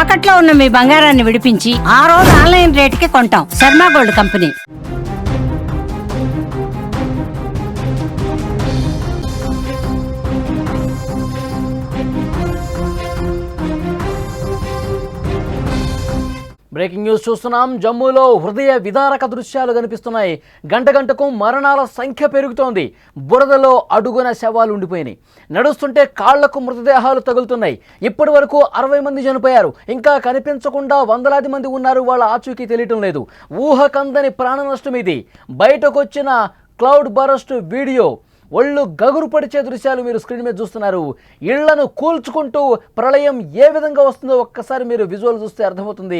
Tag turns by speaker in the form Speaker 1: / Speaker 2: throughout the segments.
Speaker 1: తాకట్లో ఉన్న మీ బంగారాన్ని విడిపించి ఆ రోజు ఆన్లైన్ రేటుకి కొంటాం. Sharma gold company.
Speaker 2: Breaking news చూస్తున్నాం. జమ్మూలో హృదయ విదారక దృశ్యాలు కనిపిస్తున్నాయి. గంట గంటకు మరణాల సంఖ్య పెరుగుతోంది. బురదలో అడుగున శవాలు ఉండిపోయినాయి. నడుస్తుంటే కాళ్లకు మృతదేహాలు తగులుతున్నాయి. ఇప్పటి వరకు 60 మంది చనిపోయారు. ఇంకా కనిపించకుండా వందలాది మంది ఉన్నారు. వాళ్ళ ఆచూకీ తెలియటం లేదు. ఊహకందని ప్రాణ నష్టం ఇది. బయటకు వచ్చిన క్లౌడ్ బరస్ట్ వీడియో ఒళ్ళు గగురు పడిచే దృశ్యాలు మీరు స్క్రీన్ మీద చూస్తున్నారు. ఇళ్లను కూల్చుకుంటూ ప్రళయం ఏ విధంగా వస్తుందో ఒక్కసారి మీరు విజువల్ చూస్తే అర్థమవుతుంది.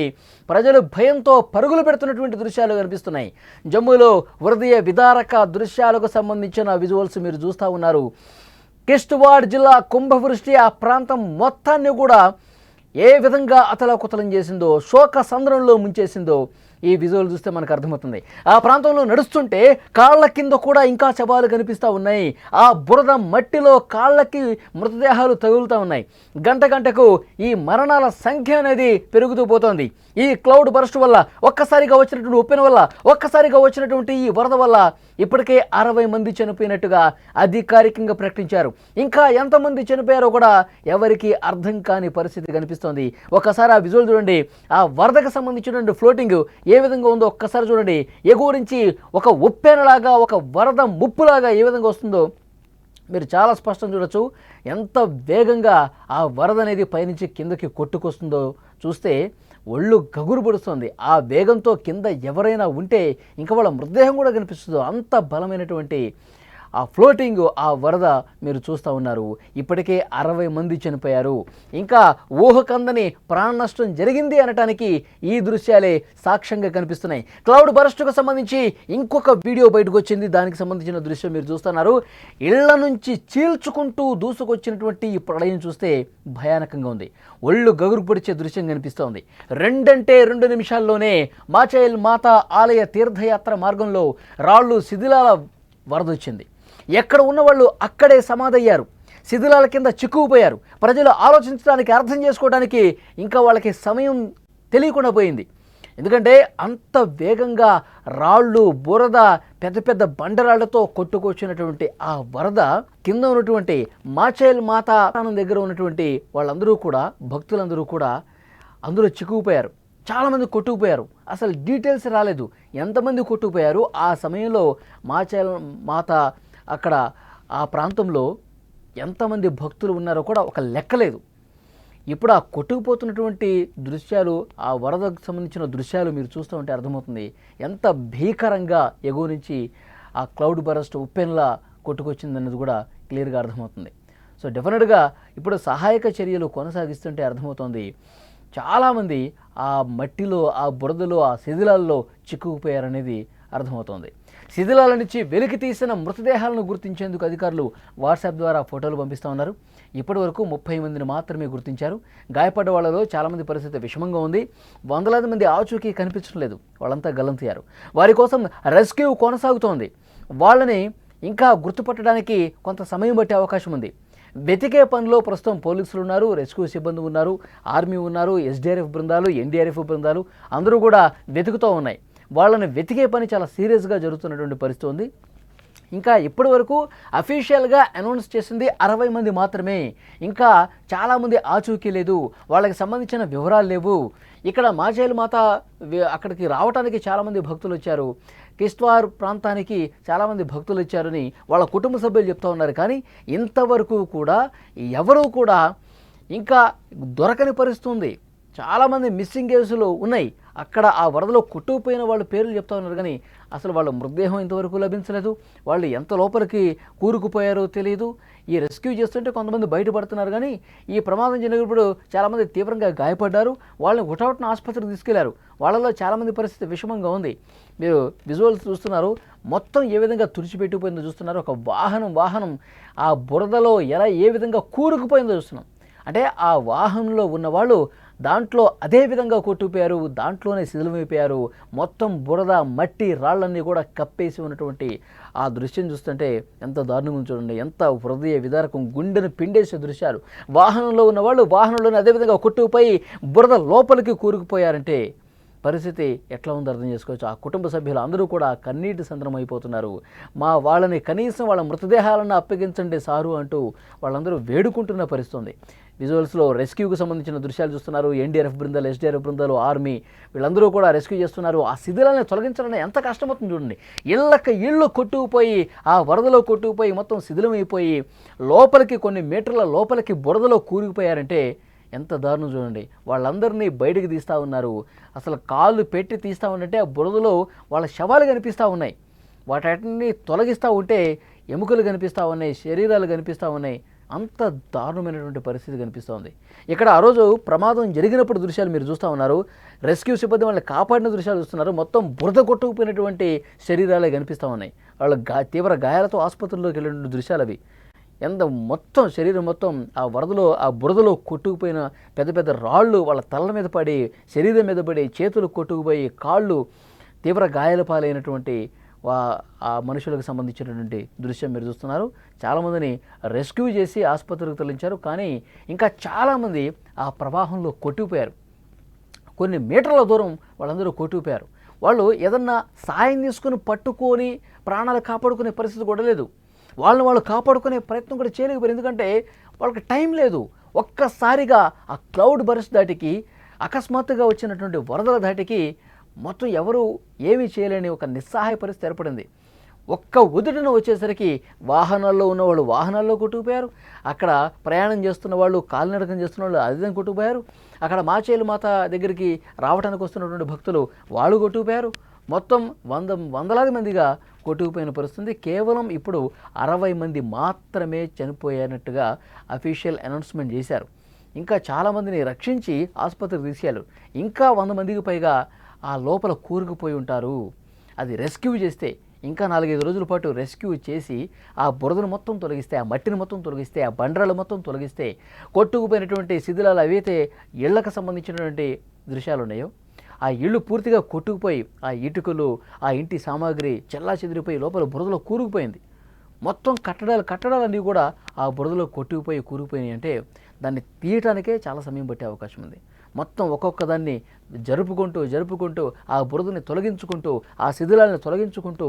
Speaker 2: ప్రజలు భయంతో పరుగులు పెడుతున్నటువంటి దృశ్యాలు కనిపిస్తున్నాయి. జమ్మూలో హృదయ విదారక దృశ్యాలకు సంబంధించిన విజువల్స్ మీరు చూస్తూ ఉన్నారు. కిష్ట్వాడ్ జిల్లా కుంభవృష్టి ఆ ప్రాంతం మొత్తాన్ని కూడా ఏ విధంగా అతలాకుతలం చేసిందో, శోక సంద్రంలో ముంచేసిందో ఈ విజువల్ చూస్తే మనకు అర్థమవుతుంది. ఆ ప్రాంతంలో నడుస్తుంటే కాళ్ళ కింద కూడా ఇంకా శవాలు కనిపిస్తూ ఉన్నాయి. ఆ బురద మట్టిలో కాళ్ళకి మృతదేహాలు తగులుతూ ఉన్నాయి. గంట గంటకు ఈ మరణాల సంఖ్య అనేది పెరుగుతూ పోతోంది. ఈ క్లౌడ్ బరస్ట్ వల్ల, ఒక్కసారిగా వచ్చినటువంటి ఉప్పెన వల్ల, ఒక్కసారిగా వచ్చినటువంటి ఈ వరద వల్ల ఇప్పటికే 60 మంది చనిపోయినట్టుగా అధికారికంగా ప్రకటించారు. ఇంకా ఎంతమంది చనిపోయారో కూడా ఎవరికి అర్థం కాని పరిస్థితి కనిపిస్తోంది. ఒక్కసారి ఆ విజువల్ చూడండి. ఆ వరదకు సంబంధించినటువంటి ఫ్లోటింగ్ ఏ విధంగా ఉందో ఒక్కసారి చూడండి. ఎగువ నుంచి ఒక ఉప్పెనలాగా, ఒక వరద ముప్పులాగా ఏ విధంగా వస్తుందో మీరు చాలా స్పష్టంగా చూడొచ్చు. ఎంత వేగంగా ఆ వరద అనేది పైనుంచి కిందకి కొట్టుకొస్తుందో చూస్తే ఒళ్ళు గగురు పడుస్తుంది. ఆ వేగంతో కింద ఎవరైనా ఉంటే ఇంకా వాళ్ళ మృతదేహం కూడా కనిపిస్తుందో అంత బలమైనటువంటి ఆ ఫ్లోటింగ్, ఆ వరద మీరు చూస్తూ ఉన్నారు. ఇప్పటికే 60 మంది చనిపోయారు. ఇంకా ఊహకందని ప్రాణ నష్టం జరిగింది అనటానికి ఈ దృశ్యాలే సాక్ష్యంగా కనిపిస్తున్నాయి. క్లౌడ్ బరస్ట్కు సంబంధించి ఇంకొక వీడియో బయటకు వచ్చింది. దానికి సంబంధించిన దృశ్యం మీరు చూస్తున్నారు. ఇళ్ల నుంచి చీల్చుకుంటూ దూసుకొచ్చినటువంటి ఈ ప్రళయం చూస్తే భయానకంగా ఉంది. ఒళ్ళు గగురు పొడిచే దృశ్యం కనిపిస్తోంది. 2 నిమిషాల్లోనే మాచైల్ మాత ఆలయ తీర్థయాత్ర మార్గంలో రాళ్ళు శిథిలాల వరద వచ్చింది. ఎక్కడ ఉన్నవాళ్ళు అక్కడే సమాధయ్యారు. శిథిలాల కింద చిక్కుకుపోయారు. ప్రజలు ఆలోచించడానికి, అర్థం చేసుకోవడానికి ఇంకా వాళ్ళకి సమయం తెలియకుండా పోయింది. ఎందుకంటే అంత వేగంగా రాళ్ళు, బురద, పెద్ద పెద్ద బండరాళ్లతో కొట్టుకొచ్చినటువంటి ఆ వరద కింద ఉన్నటువంటి మాచైల్ మాత దగ్గర ఉన్నటువంటి వాళ్ళందరూ కూడా, భక్తులందరూ కూడా అందులో చిక్కుకుపోయారు. చాలామంది కొట్టుకుపోయారు. అసలు డీటెయిల్స్ రాలేదు ఎంతమంది కొట్టుకుపోయారు. ఆ సమయంలో మాచైల్ మాత అక్కడ ఆ ప్రాంతంలో ఎంతమంది భక్తులు ఉన్నారో కూడా ఒక లెక్కలేదు. ఇప్పుడు ఆ కొట్టుకుపోతున్నటువంటి దృశ్యాలు, ఆ వరదకు సంబంధించిన దృశ్యాలు మీరు చూస్తూ ఉంటే అర్థమవుతుంది ఎంత భీకరంగా ఎగువ నుంచి ఆ క్లౌడ్ బరస్ట్ ఉప్పెన్లా కొట్టుకొచ్చిందన్నది కూడా క్లియర్గా అర్థమవుతుంది. సో డెఫినెట్గా ఇప్పుడు సహాయక చర్యలు కొనసాగిస్తుంటే అర్థమవుతుంది చాలామంది ఆ మట్టిలో, ఆ బురదలో, ఆ శిథిలాల్లో చిక్కుకుపోయారనేది అర్థమవుతోంది. శిథిలాల నుంచి వెలికి తీసిన మృతదేహాలను గుర్తించేందుకు అధికారులు వాట్సాప్ ద్వారా ఫోటోలు పంపిస్తూ ఉన్నారు. ఇప్పటి వరకు 30 మందిని మాత్రమే గుర్తించారు. గాయపడ్డ వాళ్ళలో చాలామంది పరిస్థితి విషమంగా ఉంది. వందలాది మంది ఆచూకీ కనిపించడం లేదు. వాళ్ళంతా గల్లంతయ్యారు. వారి కోసం రెస్క్యూ కొనసాగుతోంది. వాళ్ళని ఇంకా గుర్తుపట్టడానికి కొంత సమయం పట్టే అవకాశం ఉంది. వెతికే పనిలో ప్రస్తుతం పోలీసులు ఉన్నారు, రెస్క్యూ సిబ్బంది ఉన్నారు, ఆర్మీ ఉన్నారు, ఎస్డీఆర్ఎఫ్ బృందాలు, ఎన్డీఆర్ఎఫ్ బృందాలు అందరూ కూడా వెతుకుతూ ఉన్నాయి. వాళ్ళని వెతికే పని చాలా సీరియస్గా జరుగుతున్నటువంటి పరిస్థితి ఉంది. ఇంకా ఇప్పటి వరకు అఫీషియల్గా అనౌన్స్ చేసింది 60 మంది మాత్రమే. ఇంకా చాలామంది ఆచూకీ లేదు. వాళ్ళకి సంబంధించిన వివరాలు లేవు. ఇక్కడ మాచైల్ మాత అక్కడికి రావడానికి చాలామంది భక్తులు వచ్చారు. కిష్ట్వార్ ప్రాంతానికి చాలామంది భక్తులు వచ్చారని వాళ్ళ కుటుంబ సభ్యులు చెప్తూ ఉన్నారు. కానీ ఇంతవరకు కూడా ఎవరూ కూడా ఇంకా దొరకని పరిస్థితి ఉంది. చాలామంది మిస్సింగ్ కేసులు ఉన్నాయి. అక్కడ ఆ వరదలో కొట్టుకుపోయిన వాళ్ళ పేర్లు చెప్తా ఉన్నారు. కానీ అసలు వాళ్ళ మృతదేహం ఇంతవరకు లభించలేదు. వాళ్ళు ఎంత లోపలికి కూరుకుపోయారో తెలియదు. ఈ రెస్క్యూ చేస్తుంటే కొంతమంది బయటపడుతున్నారు. కానీ ఈ ప్రమాదం జరిగినప్పుడు చాలామంది తీవ్రంగా గాయపడ్డారు. వాళ్ళని హుటాహుటిన ఆసుపత్రికి తీసుకెళ్లారు. వాళ్ళలో చాలామంది పరిస్థితి విషమంగా ఉంది. మీరు విజువల్స్ చూస్తున్నారు. మొత్తం ఏ విధంగా తుడిచిపెట్టిపోయిందో చూస్తున్నారు. ఒక వాహనం ఆ బురదలో ఏ విధంగా కూరుకుపోయిందో చూస్తున్నాం. అంటే ఆ వాహనంలో ఉన్న వాళ్ళు దాంట్లో అదే విధంగా కొట్టుకుపోయారు, దాంట్లోనే శిథిలమైపోయారు. మొత్తం బురద, మట్టి, రాళ్ళన్నీ కూడా కప్పేసి ఉన్నటువంటి ఆ దృశ్యం చూస్తుంటే ఎంత దారుణంగా చూడండి. ఎంత హృదయ విదారకం, గుండెను పిండేసే దృశ్యాలు. వాహనంలో ఉన్న వాళ్ళు వాహనంలోనే అదేవిధంగా కొట్టుకుపోయి బురద లోపలికి కూరుకుపోయారంటే పరిస్థితి ఎట్లా ఉందో అర్థం చేసుకోవచ్చు. ఆ కుటుంబ సభ్యులు అందరూ కూడా కన్నీటి సంద్రం అయిపోతున్నారు. మా వాళ్ళని కనీసం వాళ్ళ మృతదేహాలను అప్పగించండి సారు అంటూ వాళ్ళందరూ వేడుకుంటున్న పరిస్థితి ఉంది. విజువల్స్లో రెస్క్యూకి సంబంధించిన దృశ్యాలు చూస్తున్నారు. ఎన్డీఆర్ఎఫ్ బృందాలు, ఎస్డీఆర్ఎఫ్ బృందాలు, ఆర్మీ వీళ్ళందరూ కూడా రెస్క్యూ చేస్తున్నారు. ఆ శిథిలాన్ని తొలగించాలని ఎంత కష్టమవుతుంది చూడండి. ఇళ్ళు కొట్టుకుపోయి, ఆ వరదలో కొట్టుకుపోయి మొత్తం శిథిలమైపోయి లోపలికి కొన్ని మీటర్ల లోపలికి బురదలో కూరుకుపోయారంటే ఎంత దారుణం చూడండి. వాళ్ళందరినీ బయటికి తీస్తూ ఉన్నారు. అసలు కాళ్ళు పెట్టి తీస్తూ ఉన్నట్టే ఆ బురదలో వాళ్ళ శవాలు కనిపిస్తూ ఉన్నాయి. వాటిని తొలగిస్తూ ఉంటే ఎముకలు కనిపిస్తూ ఉన్నాయి, శరీరాలు కనిపిస్తూ ఉన్నాయి. అంత దారుణమైనటువంటి పరిస్థితి కనిపిస్తూ ఉంది. ఇక్కడ ఆ రోజు ప్రమాదం జరిగినప్పుడు దృశ్యాలు మీరు చూస్తూ ఉన్నారు. రెస్క్యూ సిబ్బంది వాళ్ళని కాపాడిన దృశ్యాలు చూస్తున్నారు. మొత్తం బురద కొట్టుకుపోయినటువంటి శరీరాలే కనిపిస్తూ ఉన్నాయి. వాళ్ళు తీవ్ర గాయాలతో ఆసుపత్రిలోకి వెళ్ళిన దృశ్యాలు అవి. ఎంత మొత్తం శరీరం మొత్తం ఆ వరదలో, ఆ బురదలో కొట్టుకుపోయిన పెద్ద పెద్ద రాళ్ళు వాళ్ళ తల మీద పడి, శరీరం మీద పడి, చేతులు కొట్టుకుపోయి, కాళ్ళు తీవ్ర గాయాల పాలైనటువంటి ఆ మనుషులకు సంబంధించినటువంటి దృశ్యం మీరు చూస్తున్నారు. చాలామందిని రెస్క్యూ చేసి ఆసుపత్రికి తరలించారు. కానీ ఇంకా చాలామంది ఆ ప్రవాహంలో కొట్టుకుపోయారు. కొన్ని మీటర్ల దూరం వాళ్ళందరూ కొట్టుకుపోయారు. వాళ్ళు ఏదన్నా సాయం తీసుకుని పట్టుకొని ప్రాణాలు కాపాడుకునే పరిస్థితి కూడా లేదు. వాళ్ళు కాపాడుకునే ప్రయత్నం కూడా చేయలేకపోయారు. ఎందుకంటే వాళ్ళకి టైం లేదు. ఒక్కసారిగా ఆ క్లౌడ్ బర్స్ట్ దాటికి, అకస్మాత్తుగా వచ్చినటువంటి వరదల దాటికి మొత్తం ఎవరు ఏమీ చేయలేని ఒక నిస్సహాయ పరిస్థితి ఏర్పడింది. ఒక్క ఉదుటిన వచ్చేసరికి వాహనాల్లో ఉన్నవాళ్ళు వాహనాల్లో కొట్టుకుపోయారు. అక్కడ ప్రయాణం చేస్తున్న వాళ్ళు, కాలినడకం చేస్తున్న వాళ్ళు అదిదం కొట్టుకుపోయారు. అక్కడ మాచేలు మాత దగ్గరికి రావడానికి వస్తున్నటువంటి భక్తులు వాళ్ళు కొట్టుకుపోయారు. మొత్తం వందలాది మందిగా కొట్టుకుపోయిన పరిస్థితి. కేవలం ఇప్పుడు 60 మంది మాత్రమే చనిపోయినట్టుగా అఫీషియల్ అనౌన్స్మెంట్ చేశారు. ఇంకా చాలామందిని రక్షించి ఆసుపత్రికి తీసుకెళ్ళారు. ఇంకా 100 మందికి పైగా ఆ లోపల కూరుకుపోయి ఉంటారు. అది రెస్క్యూ చేస్తే ఇంకా 4-5 రోజుల పాటు రెస్క్యూ చేసి ఆ బురదను మొత్తం తొలగిస్తే, ఆ మట్టిని మొత్తం తొలగిస్తే, ఆ బండరాలు మొత్తం తొలగిస్తే, కొట్టుకుపోయినటువంటి శిథిలాలు అవైతే ఇళ్లకు సంబంధించినటువంటి దృశ్యాలు ఉన్నాయో ఆ ఇళ్ళు పూర్తిగా కొట్టుకుపోయి, ఆ ఇటుకలు, ఆ ఇంటి సామాగ్రి చెల్లా చెదిరిపోయి లోపల బురదలో కూరుకుపోయింది. మొత్తం కట్టడాలన్నీ కూడా ఆ బురదలో కూరుకుపోయినాయి అంటే దాన్ని తీయటానికే చాలా సమయం పట్టే అవకాశం ఉంది. మొత్తం ఒక్కొక్క దాన్ని జరుపుకుంటూ ఆ బురదని తొలగించుకుంటూ, ఆ శిథిలాలను తొలగించుకుంటూ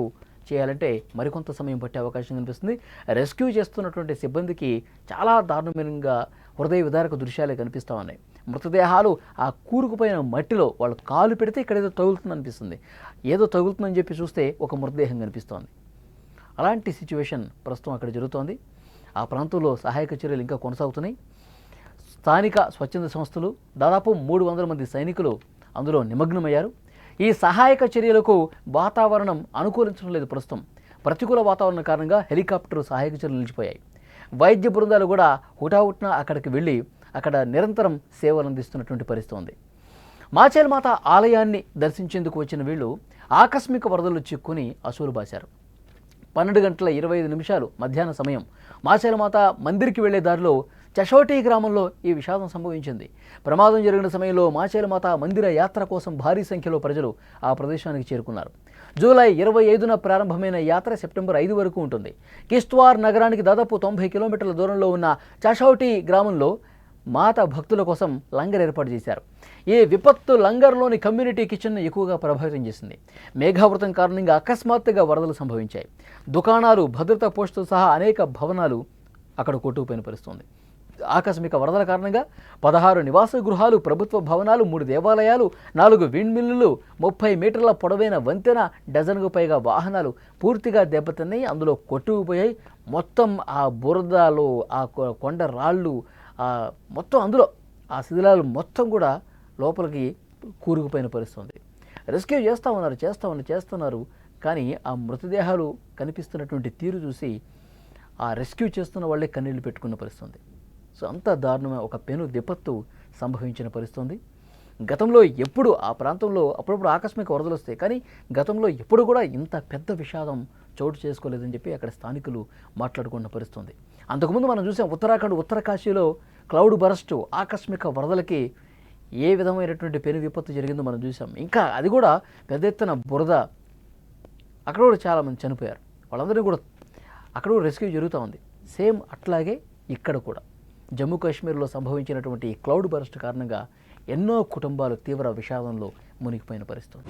Speaker 2: చేయాలంటే మరికొంత సమయం పట్టే అవకాశం కనిపిస్తుంది. రెస్క్యూ చేస్తున్నటువంటి సిబ్బందికి చాలా దారుణంగా హృదయ విదారక దృశ్యాలే కనిపిస్తూ ఉన్నాయి. మృతదేహాలు ఆ కూరుకుపోయిన మట్టిలో వాళ్ళు కాలు పెడితే ఇక్కడ ఏదో తగులుతుంది అనిపిస్తుంది. ఏదో తగులుతుందని చెప్పి చూస్తే ఒక మృతదేహం కనిపిస్తోంది. అలాంటి సిచ్యువేషన్ ప్రస్తుతం అక్కడ జరుగుతోంది. ఆ ప్రాంతంలో సహాయక చర్యలు ఇంకా కొనసాగుతున్నాయి. స్థానిక స్వచ్ఛంద సంస్థలు, దాదాపు 300 మంది సైనికులు అందులో నిమగ్నమయ్యారు. ఈ సహాయక చర్యలకు వాతావరణం అనుకూలించడం లేదు. ప్రస్తుతం ప్రతికూల వాతావరణం కారణంగా హెలికాప్టర్ సహాయక చర్యలు నిలిచిపోయాయి. వైద్య బృందాలు కూడా హుటాహుటిన అక్కడికి వెళ్ళి అక్కడ నిరంతరం సేవలు అందిస్తున్నటువంటి పరిస్థితి ఉంది. మాచేల్ మాత ఆలయాన్ని దర్శించేందుకు వచ్చిన వీళ్ళు ఆకస్మిక వరదలు చిక్కుని అసూలు బాశారు. 12:25 మధ్యాహ్న సమయం మాచేల్ మాత మందిర్కి వెళ్లే దారిలో చషోటి గ్రామంలో ఈ విషాదం సంభవించింది. ప్రమాదం జరిగిన సమయంలో మాచేల్ మాత మందిర యాత్ర కోసం భారీ సంఖ్యలో ప్రజలు ఆ ప్రదేశానికి చేరుకున్నారు. జూలై 25న ప్రారంభమైన యాత్ర సెప్టెంబర్ 5 వరకు ఉంటుంది. కిష్త్వార్ నగరానికి దాదాపు 90 కిలోమీటర్ల దూరంలో ఉన్న చషౌటి గ్రామంలో మాత భక్తుల కోసం లంగర్ ఏర్పాటు చేశారు. ఈ విపత్తు లంగర్లోని కమ్యూనిటీ కిచెన్ను ఎక్కువగా ప్రభావితం చేసింది. మేఘావృతం కారణంగా అకస్మాత్తుగా వరదలు సంభవించాయి. దుకాణాలు, భద్రతా పోస్టులు సహా అనేక భవనాలు అక్కడ కొట్టుకుపోయిన పరిస్థితుంది. ఆకస్మిక వరదల కారణంగా 16 నివాస గృహాలు, ప్రభుత్వ భవనాలు, 3 దేవాలయాలు, 4 విండ్ మిల్లులు, 30 మీటర్ల పొడవైన వంతెన, డజన్కు పైగా వాహనాలు పూర్తిగా దెబ్బతిన్నాయి. అందులో కొట్టుకుపోయాయి. మొత్తం ఆ బురదలు, ఆ కొండ రాళ్ళు, మొత్తం అందులో ఆ శిథిలాలు మొత్తం కూడా లోపలికి కూరుకుపోయిన పరిస్థితుంది. రెస్క్యూ చేస్తున్నారు. కానీ ఆ మృతదేహాలు కనిపిస్తున్నటువంటి తీరు చూసి ఆ రెస్క్యూ చేస్తున్న వాళ్ళే కన్నీళ్లు పెట్టుకున్న పరిస్థితుంది. సో అంత దారుణమైన ఒక పెను విపత్తు సంభవించిన పరిస్థితుంది. గతంలో ఎప్పుడు ఆ ప్రాంతంలో అప్పుడప్పుడు ఆకస్మిక వరదలు వస్తాయి, కానీ గతంలో ఎప్పుడు కూడా ఇంత పెద్ద విషాదం చోటు చేసుకోలేదని చెప్పి అక్కడ స్థానికులు మాట్లాడుకున్న పరిస్థితుంది. అంతకుముందు మనం చూసాం ఉత్తరాఖండ్, ఉత్తరకాశీలో క్లౌడ్ బరస్టు, ఆకస్మిక వరదలకి ఏ విధమైనటువంటి పెను విపత్తు జరిగిందో మనం చూసాం. ఇంకా అది కూడా పెద్ద ఎత్తున బురద, అక్కడ కూడా చాలామంది చనిపోయారు. వాళ్ళందరినీ కూడా అక్కడ కూడా రెస్క్యూ జరుగుతూ ఉంది. సేమ్ అట్లాగే ఇక్కడ కూడా జమ్మూ కాశ్మీర్లో సంభవించినటువంటి ఈ క్లౌడ్ బర్స్ట్ కారణంగా ఎన్నో కుటుంబాలు తీవ్ర విషాదంలో మునిగిపోయిన పరిస్థితి.